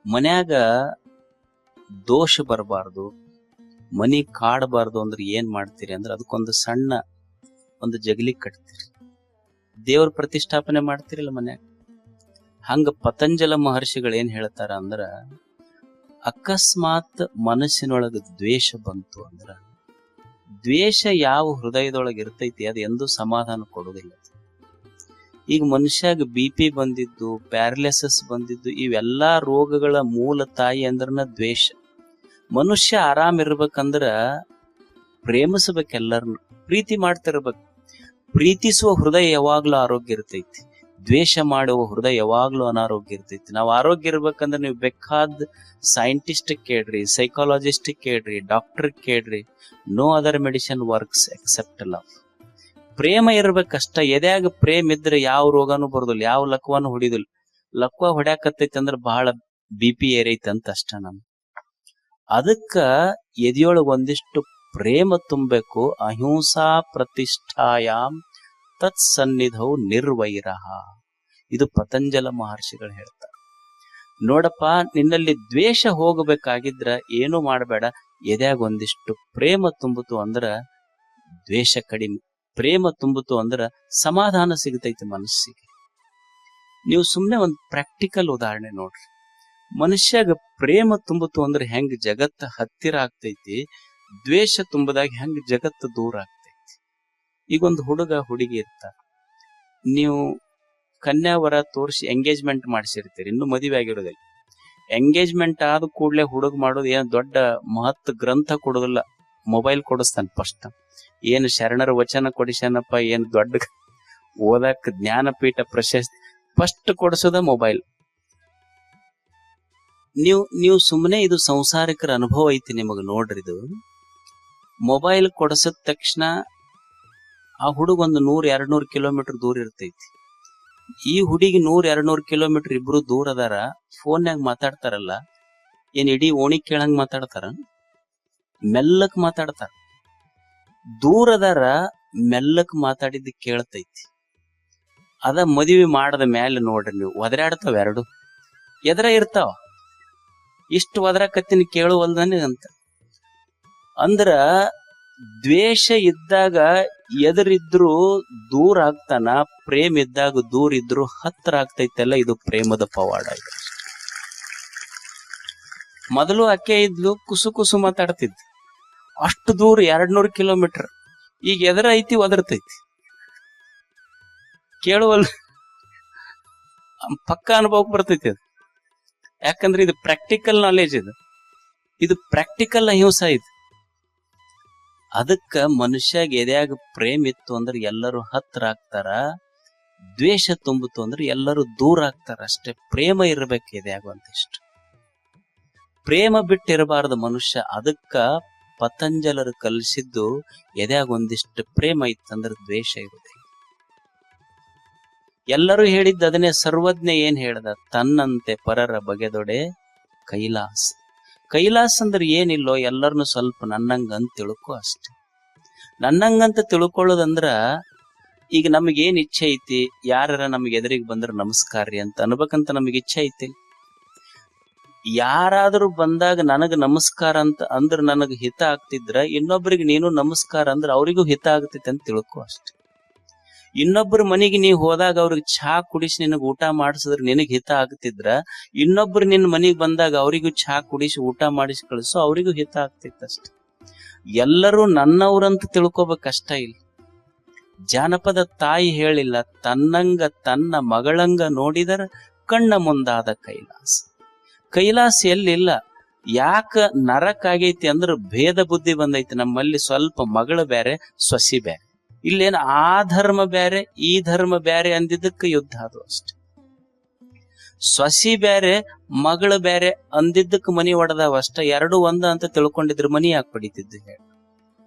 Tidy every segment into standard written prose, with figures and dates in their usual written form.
ಮನ್ಯಾಗ ದೋಷ ಬರಬಾರ್ದು, ಮನಿ ಕಾಡಬಾರ್ದು ಅಂದ್ರೆ ಏನ್ ಮಾಡ್ತೀರಿ ಅಂದ್ರೆ ಅದಕ್ಕೊಂದು ಸಣ್ಣ ಒಂದು ಜಗಲಿ ಕಟ್ತೀರಿ, ದೇವ್ರ ಪ್ರತಿಷ್ಠಾಪನೆ ಮಾಡ್ತಿರಲ್ಲ ಮನ್ಯಾಗ. ಹಂಗ ಪತಂಜಲ ಮಹರ್ಷಿಗಳು ಏನ್ ಹೇಳ್ತಾರ ಅಂದ್ರ, ಅಕಸ್ಮಾತ್ ಮನಸ್ಸಿನೊಳಗ ದ್ವೇಷ ಬಂತು ಅಂದ್ರ, ದ್ವೇಷ ಯಾವ ಹೃದಯದೊಳಗೆ ಇರ್ತೈತಿ ಅದು ಎಂದೂ ಸಮಾಧಾನ ಕೊಡುವುದಿಲ್ಲ. ಈಗ ಮನುಷ್ಯಾಗ BP ಬಂದಿದ್ದು, ಪ್ಯಾರಲಿಸಿಸ್ ಬಂದಿದ್ದು, ಇವೆಲ್ಲಾ ರೋಗಗಳ ಮೂಲ ತಾಯಿ ಅಂದ್ರನ ದ್ವೇಷ. ಮನುಷ್ಯ ಆರಾಮ್ ಇರ್ಬೇಕಂದ್ರ ಪ್ರೇಮಿಸಬೇಕೆಲ್ಲರನ್ನು, ಪ್ರೀತಿ ಮಾಡ್ತಿರ್ಬೇಕು. ಪ್ರೀತಿಸುವ ಹೃದಯ ಯಾವಾಗ್ಲೂ ಆರೋಗ್ಯ ಇರ್ತೈತಿ, ದ್ವೇಷ ಮಾಡುವ ಹೃದಯ ಯಾವಾಗ್ಲೂ ಅನಾರೋಗ್ಯ ಇರ್ತೈತಿ. ನಾವು ಆರೋಗ್ಯ ಇರ್ಬೇಕಂದ್ರೆ ನೀವು ಬೇಕಾದ ಸೈಂಟಿಸ್ಟ್ ಕೇಳ್ರಿ, ಸೈಕಾಲಜಿಸ್ಟ್ ಕೇಳ್ರಿ, ಡಾಕ್ಟರ್ ಕೇಳ್ರಿ, no other medicine works except love. ಪ್ರೇಮ ಇರ್ಬೇಕಷ್ಟ. ಎದ್ಯಾಗ ಪ್ರೇಮ ಇದ್ರೆ ಯಾವ ರೋಗನೂ ಬರುದಿಲ್ಲ, ಯಾವ ಲಕ್ವಾನು ಹೊಡಿದಿಲ್ಲ. ಲಕ್ವ ಹೊಡ್ಯಾಕತ್ತೈತಿ ಅಂದ್ರ ಬಹಳ BP ಏರೈತಿ ಅಂತ ಅಷ್ಟ. ನಮ್ ಅದಕ್ಕ ಎದೆಯೊಳಗ ಒಂದಿಷ್ಟು ಪ್ರೇಮ ತುಂಬಬೇಕು. ಅಹಿಂಸಾ ಪ್ರತಿಷ್ಠಾಯಾಮ್ ತತ್ ಸನ್ನಿಧೌ ನಿರ್ವೈರಃ. ಇದು ಪತಂಜಲ ಮಹರ್ಷಿಗಳು ಹೇಳ್ತಾರೆ. ನೋಡಪ್ಪ, ನಿನ್ನಲ್ಲಿ ದ್ವೇಷ ಹೋಗಬೇಕಾಗಿದ್ರ ಏನು ಮಾಡಬೇಡ, ಎದ್ಯಾಗ ಒಂದಿಷ್ಟು ಪ್ರೇಮ ತುಂಬುತ್ತು ಅಂದ್ರ ದ್ವೇಷ ಕಡಿಮೆ, ಪ್ರೇಮ ತುಂಬುತ್ತು ಅಂದ್ರ ಸಮಾಧಾನ ಸಿಗತೈತಿ ಮನಸ್ಸಿಗೆ. ನೀವು ಸುಮ್ನೆ ಒಂದು ಪ್ರಾಕ್ಟಿಕಲ್ ಉದಾಹರಣೆ ನೋಡ್ರಿ. ಮನುಷ್ಯಾಗ ಪ್ರೇಮ ತುಂಬುತ್ತು ಅಂದ್ರೆ ಹೆಂಗ್ ಜಗತ್ತ ಹತ್ತಿರ ಆಗ್ತೈತಿ, ದ್ವೇಷ ತುಂಬದಾಗ ಹೆಂಗ್ ಜಗತ್ತು ದೂರ ಆಗ್ತೈತಿ. ಈಗೊಂದು ಹುಡುಗ ಹುಡುಗಿ ಇರ್ತಾರ, ನೀವು ಕನ್ಯಾವರ ತೋರಿಸಿ ಎಂಗೇಜ್ಮೆಂಟ್ ಮಾಡಿಸಿರ್ತೀರಿ, ಇನ್ನು ಮದುವೆ ಆಗಿರೋದಿಲ್ಲ. ಎಂಗೇಜ್ಮೆಂಟ್ ಆದ ಕೂಡ್ಲೆ ಹುಡುಗ ಮಾಡೋದು ಏನು ದೊಡ್ಡ ಮಹತ್ ಗ್ರಂಥ ಕೊಡೋದಿಲ್ಲ, ಮೊಬೈಲ್ ಕೊಡಿಸ್ತಾನ ಫಸ್ಟ್. ಏನು ಶರಣರ ವಚನ ಕೊಡಿಸ್ಯಾನಪ್ಪ, ಏನು ದೊಡ್ಡ ಓದಕ್ ಜ್ಞಾನಪೀಠ ಪ್ರಶಸ್ತಿ, ಫಸ್ಟ್ ಕೊಡಿಸೋದ ಮೊಬೈಲ್. ನೀವು ಸುಮ್ಮನೆ ಇದು ಸಂಸಾರಿಕರ ಅನುಭವ ಐತಿ ನಿಮಗ ನೋಡ್ರಿ. ಇದು ಮೊಬೈಲ್ ಕೊಡಿಸಿದ ತಕ್ಷಣ ಆ ಹುಡುಗ ಒಂದು 100-200 ಕಿಲೋಮೀಟರ್ ದೂರ ಇರ್ತೈತಿ. ಈ ಹುಡುಗಿ 100-200 ಕಿಲೋಮೀಟರ್ ಇಬ್ರು ದೂರ ಅದಾರ, ಫೋನ್ಯಾಗ ಮಾತಾಡ್ತಾರಲ್ಲ, ಏನ್ ಇಡೀ ಓಣಿ ಕೇಳಂಗ್ ಮಾತಾಡ್ತಾರ? ಮೆಲ್ಲಕ್ ಮಾತಾಡ್ತಾರ. ದೂರ ಅದಾರ, ಮೆಲ್ಲಕ್ ಮಾತಾಡಿದ್ದು ಕೇಳ್ತೈತಿ. ಅದ ಮದುವೆ ಮಾಡದ ಮ್ಯಾಲೆ ನೋಡ್ರಿ ನೀವು, ಒದರಾಡ್ತಾವ ಎರಡು, ಎದರ ಇರ್ತಾವ. ಇಷ್ಟು ಒದರಾಕತ್ತಿನ ಕೇಳುವಲ್ದನೆ ಅಂತ. ಅಂದ್ರ ದ್ವೇಷ ಇದ್ದಾಗ ಎದುರಿದ್ರು ದೂರ ಆಗ್ತಾನ, ಪ್ರೇಮ ಇದ್ದಾಗ ದೂರ ಇದ್ರು ಹತ್ರ ಆಗ್ತೈತಲ್ಲ. ಇದು ಪ್ರೇಮದ ಪವಾಡ. ಇದು ಮೊದಲು ಅಕ್ಕೆ ಇದ್ಲು, ಕುಸು ಕುಸು ಮಾತಾಡ್ತಿದ್, ಅಷ್ಟು ದೂರ 200 ಕಿಲೋಮೀಟರ್. ಈಗ ಎದರ ಐತಿ ಒದರ್ತೈತಿ, ಕೇಳುವಲ್ ಪಕ್ಕ ಅನುಭವಕ್ಕೆ ಬರ್ತೈತಿ ಅದು. ಯಾಕಂದ್ರೆ ಇದು ಪ್ರಾಕ್ಟಿಕಲ್ ನಾಲೆಜ್, ಇದು ಪ್ರಾಕ್ಟಿಕಲ್ ಅಹಿಂಸಾ. ಇದು ಅದಕ್ಕ ಮನುಷ್ಯಾಗ ಎದ್ಯಾಗ ಪ್ರೇಮ ಇತ್ತು ಅಂದ್ರೆ ಎಲ್ಲರೂ ಹತ್ರ ಆಗ್ತಾರ, ದ್ವೇಷ ತುಂಬಿತು ಅಂದ್ರೆ ಎಲ್ಲರೂ ದೂರ ಆಗ್ತಾರ ಅಷ್ಟೇ. ಪ್ರೇಮ ಇರ್ಬೇಕು ಎದ್ಯಾಗ ಒಂದಿಷ್ಟು, ಪ್ರೇಮ ಬಿಟ್ಟಿರಬಾರದು ಮನುಷ್ಯ. ಅದಕ್ಕ ಪತಂಜಲರು ಕಲಿಸಿದ್ದು ಎದ್ಯಾಗ ಒಂದಿಷ್ಟು ಪ್ರೇಮ ಇತ್ತಂದ್ರೆ ದ್ವೇಷ ಇರುವುದೇ. ಎಲ್ಲರೂ ಹೇಳಿದ್ದ ಅದನ್ನೇ. ಸರ್ವಜ್ಞ ಏನ್ ಹೇಳ್ದ, ತನ್ನಂತೆ ಪರರ ಬಗೆದೊಡೆ ಕೈಲಾಸ. ಕೈಲಾಸ ಅಂದ್ರೆ ಏನಿಲ್ಲೋ, ಎಲ್ಲರನ್ನು ಸ್ವಲ್ಪ ನನ್ನಂಗಂತ ತಿಳ್ಕೊ ಅಷ್ಟೆ. ನನ್ನಂಗಂತ ತಿಳ್ಕೊಳ್ಳೋದಂದ್ರ, ಈಗ ನಮಗೇನ್ ಇಚ್ಛೆ ಐತಿ, ಯಾರ ನಮಗೆ ಎದುರಿಗೆ ಬಂದ್ರೆ ನಮಸ್ಕಾರ್ರಿ ಅಂತ ಅನ್ಬೇಕಂತ ನಮಗೆ ಇಚ್ಛೆ ಐತಿ. ಯಾರಾದ್ರೂ ಬಂದಾಗ ನನಗ ನಮಸ್ಕಾರ ಅಂತ ಅಂದ್ರ ನನಗ ಹಿತ ಆಗ್ತಿದ್ರ, ಇನ್ನೊಬ್ಬರಿಗೆ ನೀನು ನಮಸ್ಕಾರ ಅಂದ್ರ ಅವರಿಗೂ ಹಿತ ಆಗ್ತೈತಿ ಅಂತ ತಿಳ್ಕೊ ಅಷ್ಟೆ. ಇನ್ನೊಬ್ಬರ ಮನೆಗೆ ನೀ ಹೋದಾಗ ಅವ್ರಿಗೆ ಚಹಾ ಕುಡಿಸಿ ನಿನಗ ಊಟ ಮಾಡಿಸಿದ್ರೆ ನಿನಗ್ ಹಿತ ಆಗ್ತಿದ್ರ, ಇನ್ನೊಬ್ರು ನಿನ್ನ ಮನೆಗೆ ಬಂದಾಗ ಅವರಿಗೂ ಚಹಾ ಕುಡಿಸಿ ಊಟ ಮಾಡಿಸಿ ಕಳಿಸು, ಅವರಿಗೂ ಹಿತ ಆಗ್ತೈತಿ ಅಷ್ಟೆ. ಎಲ್ಲರೂ ನನ್ನವ್ರಂತ ತಿಳ್ಕೊಬೇಕಷ್ಟ. ಇಲ್ಲ, ಜಾನಪದ ತಾಯಿ ಹೇಳಿಲ್ಲ, ತನ್ನಂಗ ತನ್ನ ಮಗಳಂಗ ನೋಡಿದರ ಕಣ್ಣ ಮುಂದಾದ ಕೈಲಾಸ. ಕೈಲಾಸ ಎಲ್ಲಿಲ್ಲ. ಯಾಕ ನರಕ ಆಗೈತಿ ಅಂದ್ರ ಭೇದ ಬುದ್ಧಿ ಬಂದೈತಿ ನಮ್ಮಲ್ಲಿ. ಸ್ವಲ್ಪ ಮಗಳು ಬೇರೆ, ಸೊಸಿ ಬೇರೆ. ಇಲ್ಲೇನು ಆ ಧರ್ಮ ಬೇರೆ, ಈ ಧರ್ಮ ಬೇರೆ ಅಂದಿದ್ದಕ್ಕೆ ಯುದ್ಧ ಅದು ಅಷ್ಟೆ. ಸೊಸಿ ಬೇರೆ, ಮಗಳು ಬೇರೆ ಅಂದಿದ್ದಕ್ಕೆ ಮನಿ ಒಡೆದಾವ ಅಷ್ಟ. ಎರಡು ಒಂದ ಅಂತ ತಿಳ್ಕೊಂಡಿದ್ರು ಮನಿ ಯಾಕೆ ಪಡಿತಿದ್ದು ಹೇಳಿ.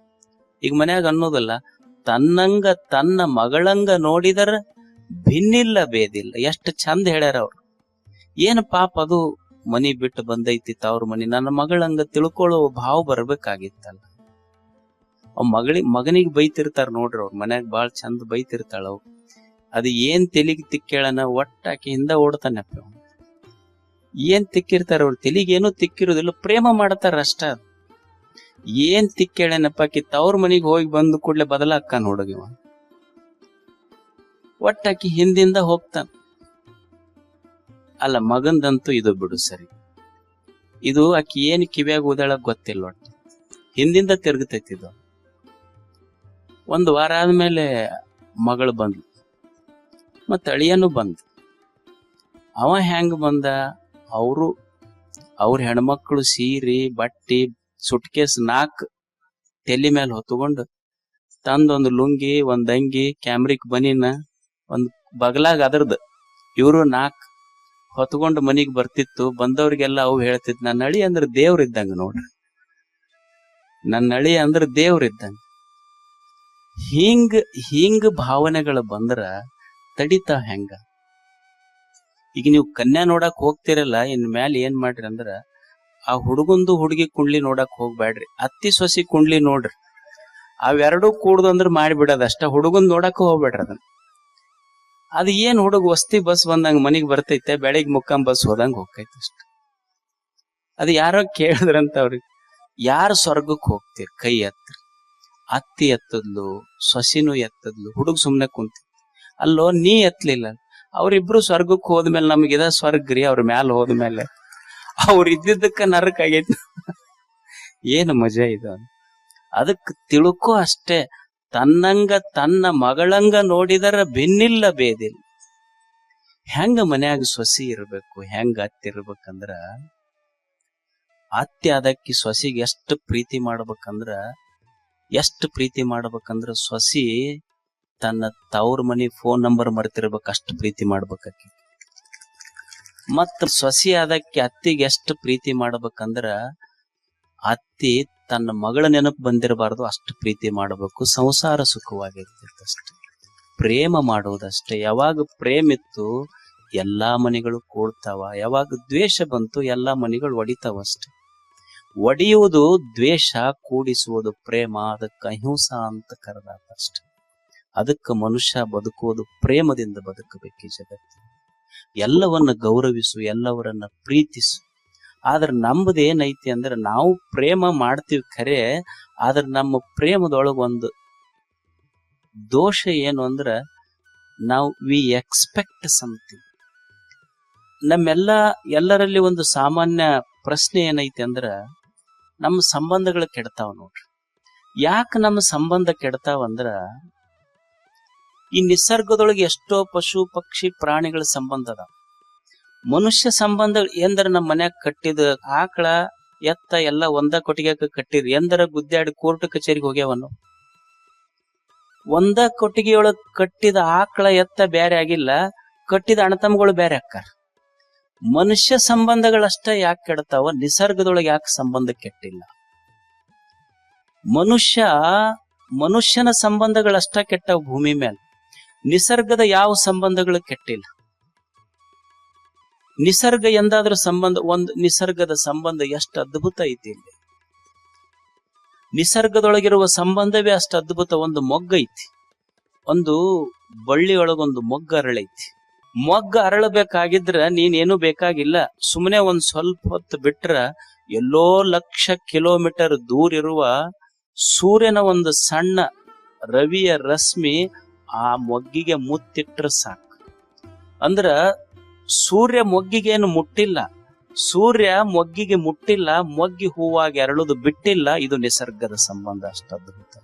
ಈಗ ಮನ್ಯಾಗ ಅನ್ನೋದಲ್ಲ, ತನ್ನಂಗ ತನ್ನ ಮಗಳಂಗ ನೋಡಿದರ ಭಿನ್ನಿಲ್ಲ ಭೇದಿಲ್ಲ. ಎಷ್ಟು ಚಂದ ಹೇಳ್ಯಾರ ಅವ್ರು. ಏನು ಪಾಪ ಅದು ಮನಿ ಬಿಟ್ಟು ಬಂದೈತಿ ತವ್ರ ಮನಿ, ನನ್ನ ಮಗಳಂಗ ತಿಳ್ಕೊಳ್ಳೋ ಭಾವ ಬರ್ಬೇಕಾಗಿತ್ತಲ್ಲ. ಮಗನಿಗೆ ಬೈತಿರ್ತಾರ ನೋಡ್ರಿ, ಅವ್ರ ಮನ್ಯಾಗ ಬಾಳ ಚಂದ ಬೈತಿರ್ತಾಳ. ಅವ್ ಅದು ಏನ್ ತೆಲಿಗೆ ತಿಕ್ಕೇಳನ, ಒಟ್ಟಾಕಿ ಹಿಂದ ಓಡ್ತಾನಪ್ಪ. ಏನ್ ತಿಕ್ಕಿರ್ತಾರ ಅವ್ರ ತಲೆಗೆ ಏನೂ ತಿಕ್ಕಿರೋದಿಲ್ಲ, ಪ್ರೇಮ ಮಾಡ್ತಾರ ಅಷ್ಟ. ಏನ್ ತಿಕ್ಕೇಳೇನಪ್ಪಾಕಿ ತವ್ರ ಮನಿಗ್ ಹೋಗಿ ಬಂದು ಕೂಡ್ಲೆ ಬದಲಾಕಾನ್ ಹುಡುಗಿವ. ಒಟ್ಟಾಕಿ ಹಿಂದಿಂದ ಹೋಗ್ತಾನ. ಅಲ್ಲ, ಮಗಂದಂತೂ ಇದು ಬಿಡು ಸರಿ. ಇದು ಆಕಿ ಏನ್ ಕಿವ್ಯಾಗ ಊದಾಳಕ್ ಗೊತ್ತಿಲ್ಲ, ಒಟ್ಟು ಹಿಂದಿಂದ ತಿರುಗತೈತಿದು. ಒಂದು ವಾರ ಆದ್ಮೇಲೆ ಮಗಳು ಬಂದ್ಲು, ಮತ್ತ ಅಳಿಯನು ಬಂದ. ಅವ ಹೆಂಗ ಬಂದ, ಅವ್ರ ಹೆಣ್ಮಕ್ಳು ಸೀರೆ ಬಟ್ಟಿ ಸುಟ್ಕೇಸ್ 4 ತೆಲಿ ಮೇಲೆ ಹೊತ್ಕೊಂಡು ತಂದೊಂದು ಲುಂಗಿ, ಒಂದ್ ಅಂಗಿ, ಕ್ಯಾಮ್ರಿಕ್ ಬನಿನ, ಒಂದ್ ಬಗಲಾಗ ಅದ್ರದ್ ಇವ್ರು 4 ಹೊತ್ಕೊಂಡು ಮನಿಗ್ ಬರ್ತಿತ್ತು. ಬಂದವ್ರಿಗೆಲ್ಲ ಅವು ಹೇಳ್ತಿತ್ತು, ನನ್ನ ಅಳಿ ಅಂದ್ರ ದೇವ್ರ ಇದ್ದಂಗ ನೋಡ್ರಿ, ನನ್ನ ಅಳಿ ಅಂದ್ರ ದೇವ್ರ ಇದ್ದಂಗ. ಹಿಂಗ ಭಾವನೆಗಳು ಬಂದ್ರ ತಡಿತಾವ ಹೆಂಗ? ಈಗ ನೀವು ಕನ್ಯಾ ನೋಡಕ್ ಹೋಗ್ತಿರಲ್ಲ, ಇನ್ ಮ್ಯಾಲ ಏನ್ ಮಾಡ್ರಿ ಅಂದ್ರ ಆ ಹುಡುಗಂದು ಹುಡುಗಿ ಕುಂಡ್ಲಿ ನೋಡಕ್ ಹೋಗ್ಬ್ಯಾಡ್ರಿ, ಅತ್ತಿ ಸೊಸಿ ಕುಂಡ್ಲಿ ನೋಡ್ರಿ. ಅವೆರಡೂ ಕೂಡ್ದು ಅಂದ್ರ ಮಾಡಿಬಿಡೋದ ಅಷ್ಟ, ಹುಡುಗನ್ ನೋಡಕ್ ಹೋಗ್ಬೇಡ್ರಿ ಅದನ್ನ. ಅದು ಏನ್ ಹುಡುಗ ವಸ್ತಿ ಬಸ್ ಬಂದಂಗ ಮನಿಗ್ ಬರ್ತೈತೆ, ಬೆಳಿಗ್ಗೆ ಮುಕ್ಕಾಂ ಬಸ್ ಹೋದಂಗ ಹೋಗ್ತೈತೆ ಅಷ್ಟ. ಅದು ಯಾರೋ ಕೇಳಿದ್ರಂತ ಅವ್ರಿಗೆ, ಯಾರು ಸ್ವರ್ಗಕ್ಕೆ ಹೋಗ್ತೀರಿ ಕೈ ಎತ್ತರ. ಅತ್ತಿ ಎತ್ತದ್ಲು, ಸೊಸಿನೂ ಎತ್ತದ್ಲು, ಹುಡುಗ ಸುಮ್ನೆ ಕುಂತ. ಅಲ್ಲೋ ನೀ ಎತ್ತಲಿಲ್ಲ. ಅವ್ರಿಬ್ರು ಸ್ವರ್ಗಕ್ಕೆ ಹೋದ್ಮೇಲೆ ನಮಗಿದ ಸ್ವರ್ಗ್ರಿ, ಅವ್ರ ಮ್ಯಾಲ ಹೋದ್ಮೇಲೆ ಅವ್ರ ಇದ್ದಿದ್ದಕ್ಕ ನರಕ ಆಗೈತಿ. ಏನು ಮಜಾ ಇದು. ಅದಕ್ಕೆ ತಿಳ್ಕೊ ಅಷ್ಟೇ, ತನ್ನಂಗ ತನ್ನ ಮಗಳಂಗ ನೋಡಿದರ ಬೆನ್ನಿಲ್ಲ ಬೇದಿಲ್ಲ. ಹೆಂಗ ಮನ್ಯಾಗ ಸೊಸಿ ಇರ್ಬೇಕು, ಹೆಂಗ ಅತ್ತಿ ಇರ್ಬೇಕಂದ್ರ, ಅತ್ತಿ ಅದಕ್ಕೆ ಸೊಸಿಗೆ ಎಷ್ಟು ಪ್ರೀತಿ ಮಾಡ್ಬೇಕಂದ್ರ ಸೊಸಿ ತನ್ನ ತವ್ರ ಮನಿ ಫೋನ್ ನಂಬರ್ ಮರ್ತಿರ್ಬೇಕು, ಅಷ್ಟು ಪ್ರೀತಿ ಮಾಡ್ಬೇಕಾಕಿ. ಮತ್ತ ಸೊಸಿ ಅದಕ್ಕೆ ಅತ್ತಿಗೆ ಎಷ್ಟು ಪ್ರೀತಿ ಮಾಡ್ಬೇಕಂದ್ರ ಅತ್ತಿ ತನ್ನ ಮಗಳ ನೆನಪು ಬಂದಿರಬಾರ್ದು, ಅಷ್ಟು ಪ್ರೀತಿ ಮಾಡಬೇಕು. ಸಂಸಾರ ಸುಖವಾಗಿರ್ತೈತಷ್ಟೆ. ಪ್ರೇಮ ಮಾಡುವುದಷ್ಟೇ. ಯಾವಾಗ ಪ್ರೇಮ ಇತ್ತು ಎಲ್ಲಾ ಮನೆಗಳು ಕೂಡ್ತಾವ, ಯಾವಾಗ ದ್ವೇಷ ಬಂತು ಎಲ್ಲಾ ಮನೆಗಳು ಒಡಿತಾವಷ್ಟೆ. ಒಡೆಯುವುದು ದ್ವೇಷ, ಕೂಡಿಸುವುದು ಪ್ರೇಮ. ಅದಕ್ಕೆ ಅಹಿಂಸಾ ಅಂತ ಕರೆದಾತಷ್ಟೆ. ಅದಕ್ಕೆ ಮನುಷ್ಯ ಬದುಕುವುದು ಪ್ರೇಮದಿಂದ ಬದುಕಬೇಕು ಈ ಜಗತ್ತು. ಎಲ್ಲವನ್ನ ಗೌರವಿಸು, ಎಲ್ಲವರನ್ನ ಪ್ರೀತಿಸು. ಆದ್ರೆ ನಮ್ಮದು ಏನೈತಿ ಅಂದ್ರೆ, ನಾವು ಪ್ರೇಮ ಮಾಡ್ತೀವಿ ಖರೆ, ಆದ್ರೆ ನಮ್ಮ ಪ್ರೇಮದೊಳಗೊಂದು ದೋಷ ಏನು ಅಂದ್ರೆ, ನಾವು ವಿ ಎಕ್ಸ್ಪೆಕ್ಟ್ ಸಮಥಿಂಗ್. ಎಲ್ಲರಲ್ಲಿ ಒಂದು ಸಾಮಾನ್ಯ ಪ್ರಶ್ನೆ ಏನೈತಿ ಅಂದ್ರ, ನಮ್ಮ ಸಂಬಂಧಗಳು ಕೆಡ್ತಾವ ನೋಡ್ರಿ. ಯಾಕೆ ನಮ್ಮ ಸಂಬಂಧ ಕೆಡ್ತಾವಂದ್ರ, ಈ ನಿಸರ್ಗದೊಳಗೆ ಎಷ್ಟೋ ಪಶು ಪಕ್ಷಿ ಪ್ರಾಣಿಗಳ ಸಂಬಂಧ ಅದ. ಮನುಷ್ಯ ಸಂಬಂಧಗಳು ಎಂದ್ರ ನಮ್ಮ ಮನ್ಯಾಗ ಕಟ್ಟಿದ ಆಕಳ ಎತ್ತ ಎಲ್ಲ ಒಂದ ಕೊಟ್ಟಿಗೆ ಕಟ್ಟಿರಿ, ಎಂದರ ಗುದ್ದಾಡಿ ಕೋರ್ಟ್ ಕಚೇರಿಗೆ ಹೋಗ್ಯಾವನು. ಒಂದ ಕೊಟ್ಟಿಗೆಯೊಳಗ್ ಕಟ್ಟಿದ ಆಕಳ ಎತ್ತ ಬ್ಯಾರೆ ಆಗಿಲ್ಲ, ಕಟ್ಟಿದ ಅಣ್ಣತಮ್ಮಗಳು ಬ್ಯಾರೆ ಆಕ್ಕಾರ. ಮನುಷ್ಯ ಸಂಬಂಧಗಳಷ್ಟ ಯಾಕೆ ಕೆಡ್ತಾವ, ನಿಸರ್ಗದೊಳಗೆ ಯಾಕೆ ಸಂಬಂಧ ಕೆಟ್ಟಿಲ್ಲ? ಮನುಷ್ಯನ ಸಂಬಂಧಗಳಷ್ಟ ಕೆಟ್ಟವು ಭೂಮಿ ಮೇಲೆ. ನಿಸರ್ಗದ ಯಾವ ಸಂಬಂಧಗಳು ಕೆಟ್ಟಿಲ್ಲ. ನಿಸರ್ಗ ಎಂದಾದ್ರೂ ನಿಸರ್ಗದ ಸಂಬಂಧ ಎಷ್ಟು ಅದ್ಭುತ ಐತಿ ಇಲ್ಲಿ. ನಿಸರ್ಗದೊಳಗಿರುವ ಸಂಬಂಧವೇ ಅಷ್ಟು ಅದ್ಭುತ. ಒಂದು ಮೊಗ್ಗ ಐತಿ, ಒಂದು ಬಳ್ಳಿಯೊಳಗೊಂದು ಮೊಗ್ಗ ಅರಳೈತಿ. ಮೊಗ್ಗ ಅರಳಬೇಕಾಗಿದ್ರ ನೀನೇನು ಬೇಕಾಗಿಲ್ಲ, ಸುಮ್ಮನೆ ಒಂದ್ ಸ್ವಲ್ಪ ಹೊತ್ತು ಬಿಟ್ರ ಎಲ್ಲೋ ಲಕ್ಷ ಕಿಲೋಮೀಟರ್ ದೂರ ಇರುವ ಸೂರ್ಯನ ಒಂದು ಸಣ್ಣ ರವಿಯ ರಶ್ಮಿ ಆ ಮೊಗ್ಗಿಗೆ ಮುತ್ತಿಟ್ರ ಸಾಕು. ಅಂದ್ರ ಸೂರ್ಯ ಮೊಗ್ಗಿಗೇನು ಮುಟ್ಟಿಲ್ಲ, ಸೂರ್ಯ ಮೊಗ್ಗಿಗೆ ಮುಟ್ಟಿಲ್ಲ, ಮೊಗ್ಗಿ ಹೂವಾಗಿ ಅರಳುದು ಬಿಟ್ಟಿಲ್ಲ. ಇದು ನಿಸರ್ಗದ ಸಂಬಂಧ ಅಷ್ಟು ಅದ್ಭುತ.